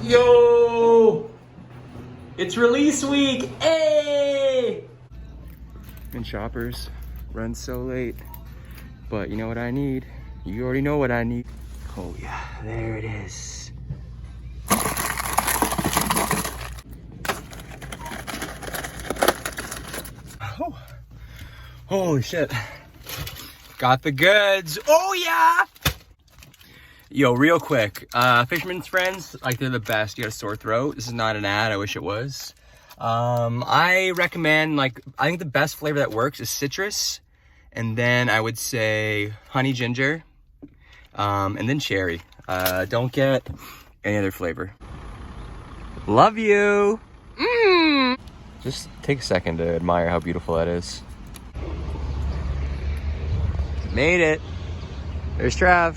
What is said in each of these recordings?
Yo! It's release week! Hey! And Shoppers runs so late. But you know what I need? You already know what I need. Oh yeah, there it is. Oh. Holy shit. Got the goods. Oh yeah! Yo, real quick, Fisherman's Friends, like they're the best. You got a sore throat. This is not an ad, I wish it was. I recommend, like, I think the best flavor that works is citrus. And then I would say honey ginger, and then cherry. Don't get any other flavor. Love you. Just take a second to admire how beautiful that is. Made it. There's Trav.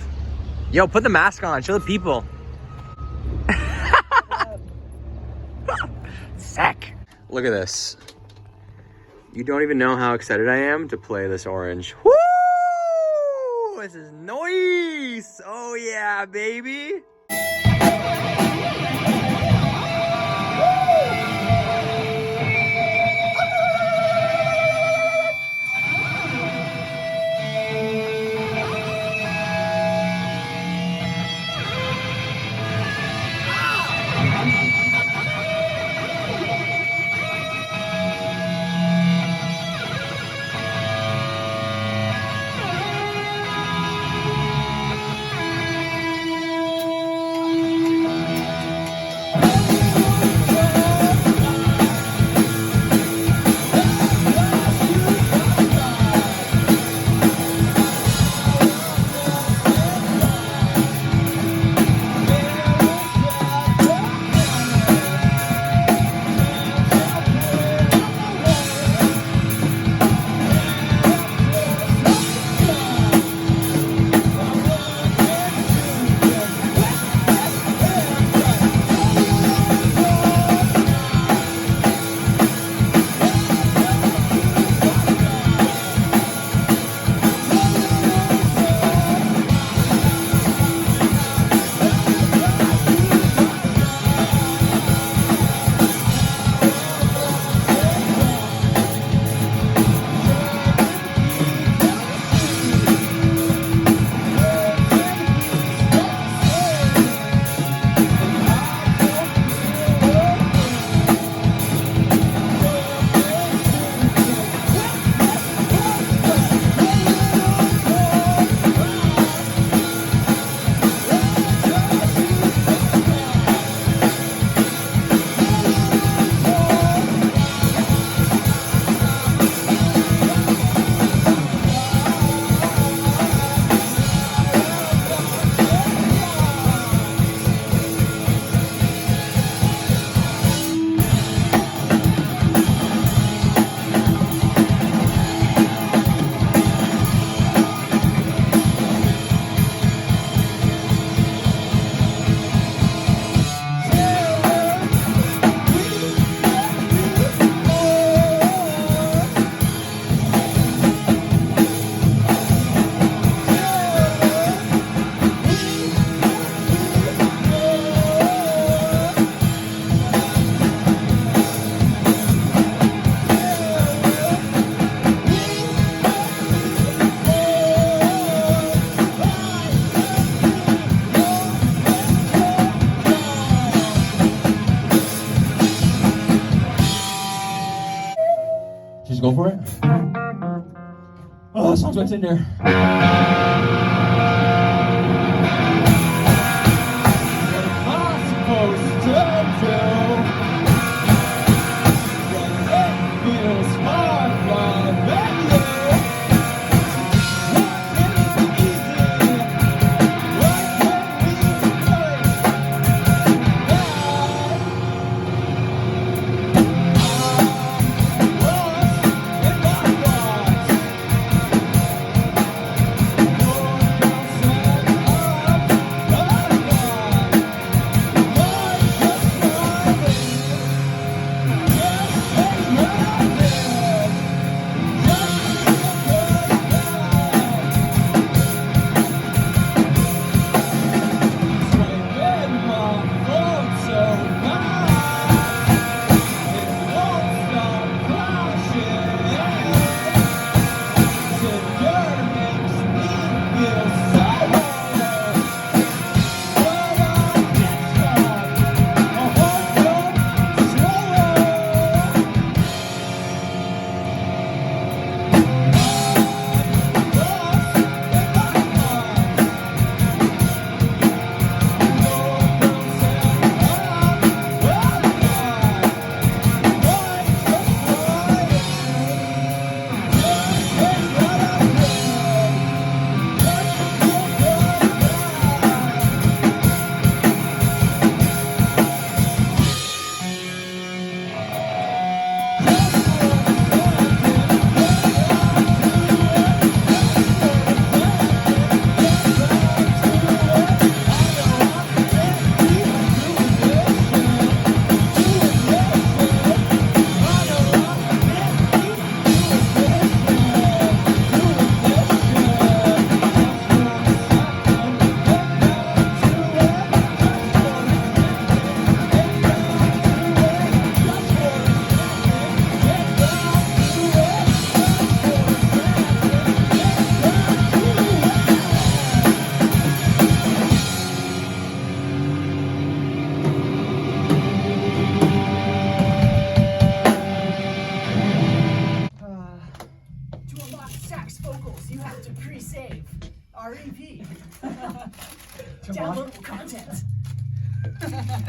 Yo, put the mask on. Show the people. Sick. Look at this. You don't even know how excited I am to play this orange. Woo! This is nice. Oh yeah, baby. Just go for it. Oh, that sounds right in there.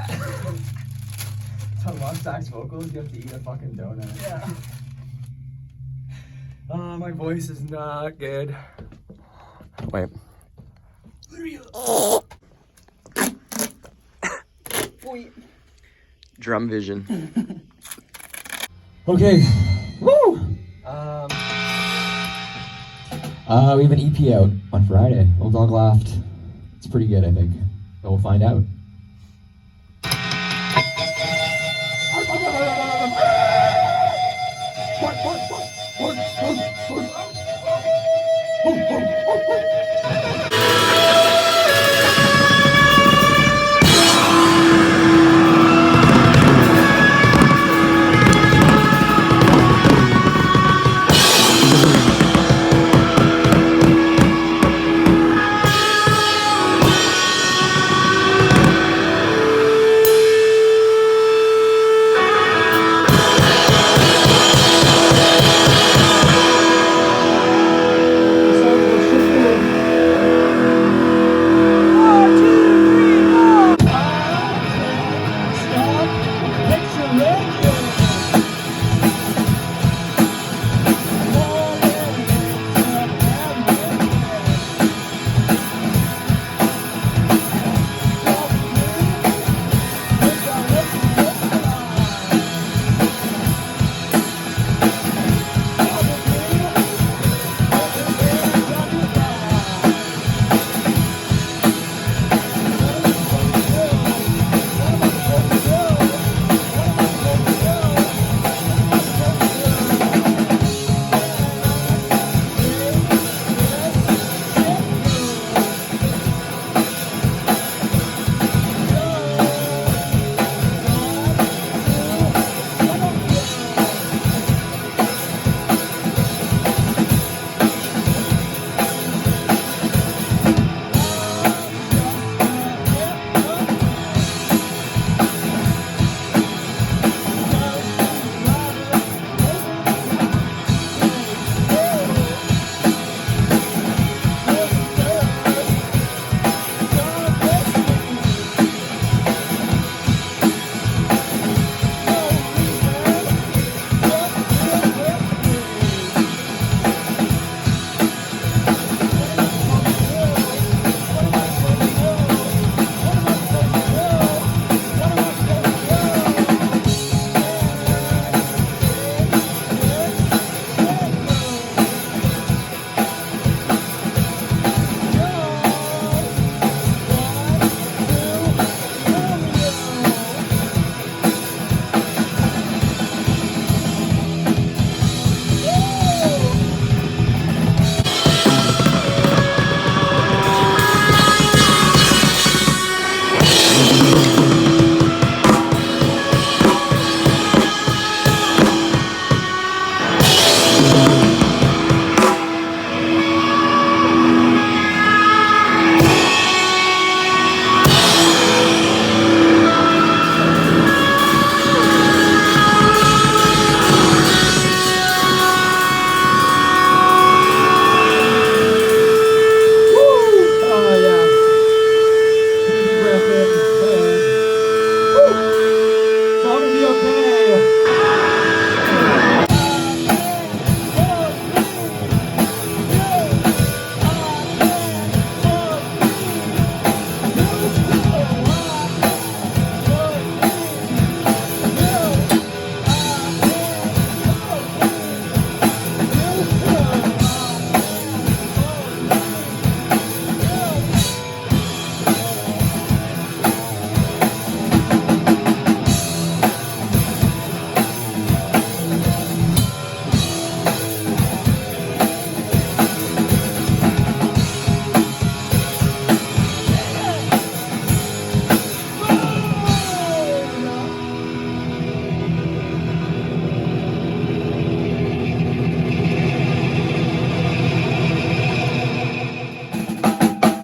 To unlock sax vocals, you have to eat a fucking donut. Yeah. Oh, my voice is not good. Wait. Drum vision. Okay. Woo! We have an EP out on Friday. Old Dog Laughed. It's pretty good, I think. But we'll find out.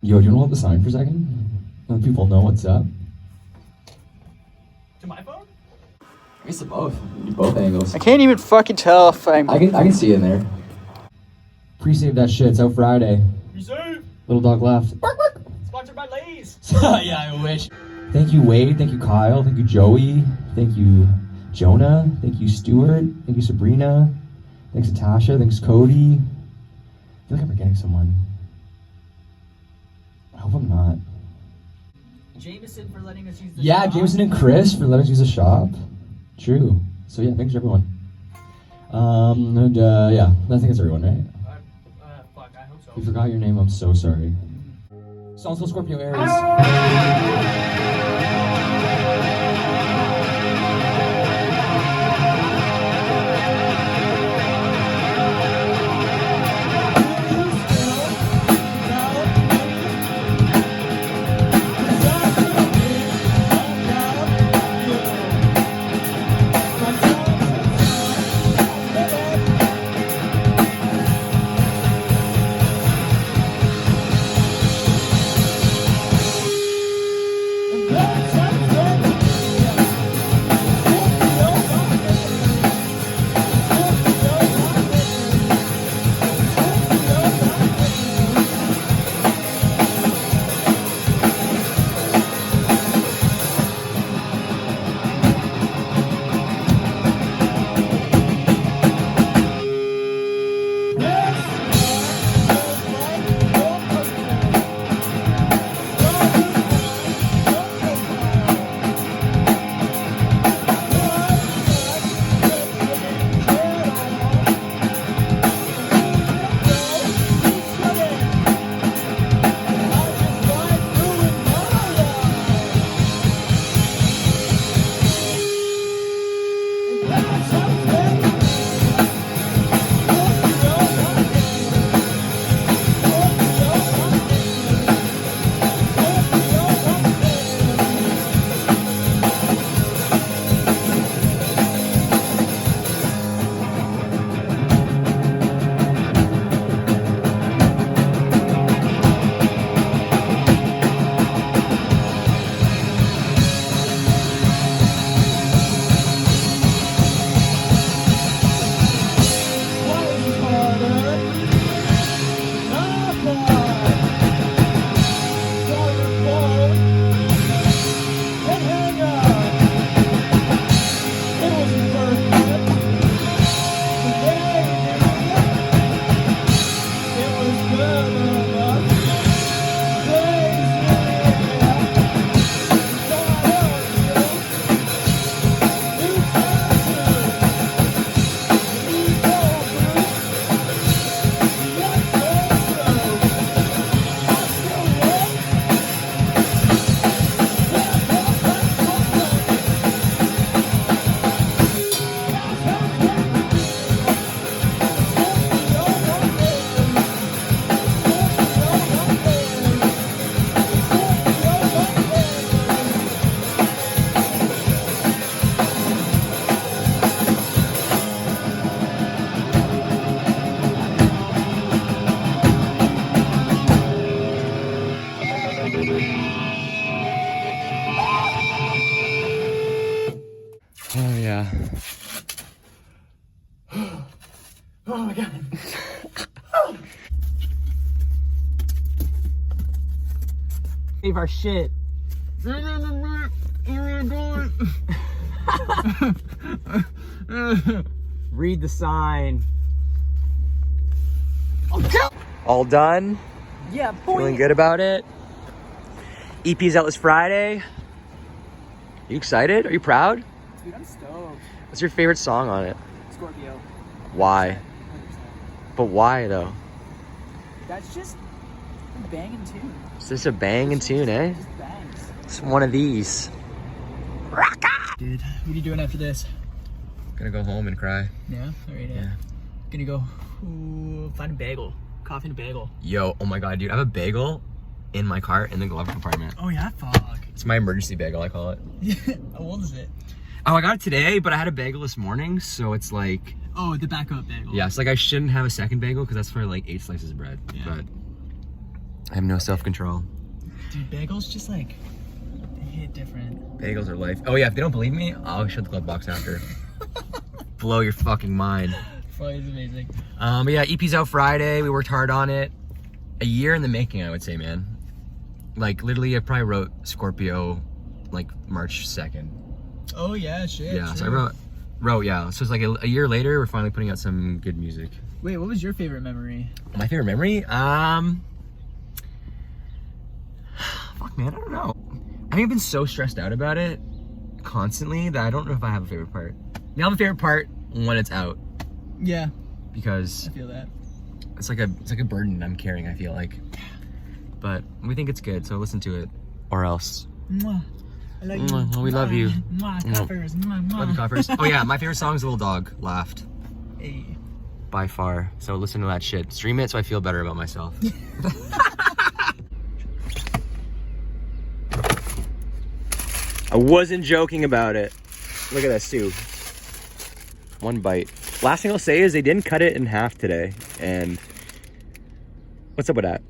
Yo, do you want to hold the sign for a second? Let people know what's up. To my phone? I guess both. Both angles. I can't even fucking tell if I'm... I can see it in there. Pre-save that shit. It's out Friday. Reserve! Little Dog Left. Sponsored by Lay's. Yeah, I wish. Thank you, Wade. Thank you, Kyle. Thank you, Joey. Thank you, Jonah. Thank you, Stuart. Thank you, Sabrina. Thanks, Natasha. Thanks, Cody. I feel like I'm forgetting someone. I hope I'm not. Jameson for letting us use the Yeah, shop. Jameson and Chris for letting us use the shop. True. So yeah, thanks everyone. Yeah, I think it's everyone, right? Fuck, I hope so. We forgot your name. I'm so sorry. Songs Scorpio Aries. Oh yeah. Oh my god. Save our shit. Read the sign. All done. Yeah, boy. Feeling good about it. EP's out this Friday. You excited? Are you proud? Dude, I'm stoked. What's your favorite song on it? Scorpio. Why? 100%. But why though? That's just a banging tune. Is this a banging tune, eh? Just bangs. It's one of these. Dude, what are you doing after this? Gonna go home and cry. Yeah? Alright, yeah. Gonna go find a bagel. Coffee and a bagel. Yo, oh my god, dude, I have a bagel in my car in the glove compartment. Oh yeah? Fuck. It's my emergency bagel, I call it. How old is it? Oh, I got it today, but I had a bagel this morning, so it's like... Oh, the backup bagel. Yeah, it's like I shouldn't have a second bagel because that's for like 8 slices of bread. Yeah. But I have no self-control. Dude, bagels just like, they hit different. Bagels are life. Oh yeah, if they don't believe me, I'll shut the glove box after. Blow your fucking mind. Fry is amazing. But yeah, EP's out Friday. We worked hard on it. A year in the making, I would say, man. Like literally, I probably wrote Scorpio like March 2nd. Oh yeah, shit. Yeah, so I true. wrote, yeah. So it's like a year later, we're finally putting out some good music. Wait, what was your favorite memory? My favorite memory? Fuck man, I don't know. I think I've been so stressed out about it constantly that I don't know if I have a favorite part. I mean, I have a favorite part when it's out Yeah, because I feel that. it's like a burden I'm carrying, I feel like. But we think it's good, so listen to it. Or else. Mwah. I love you. Mwah. We love you. Mwah, coppers. Mwah, mwah. Love you, coppers. Oh yeah, my favorite song is Little Dog, Laughed. Hey. By far. So listen to that shit. Stream it so I feel better about myself. I wasn't joking about it. Look at this too. One bite. Last thing I'll say is they didn't cut it in half today. And what's up with that?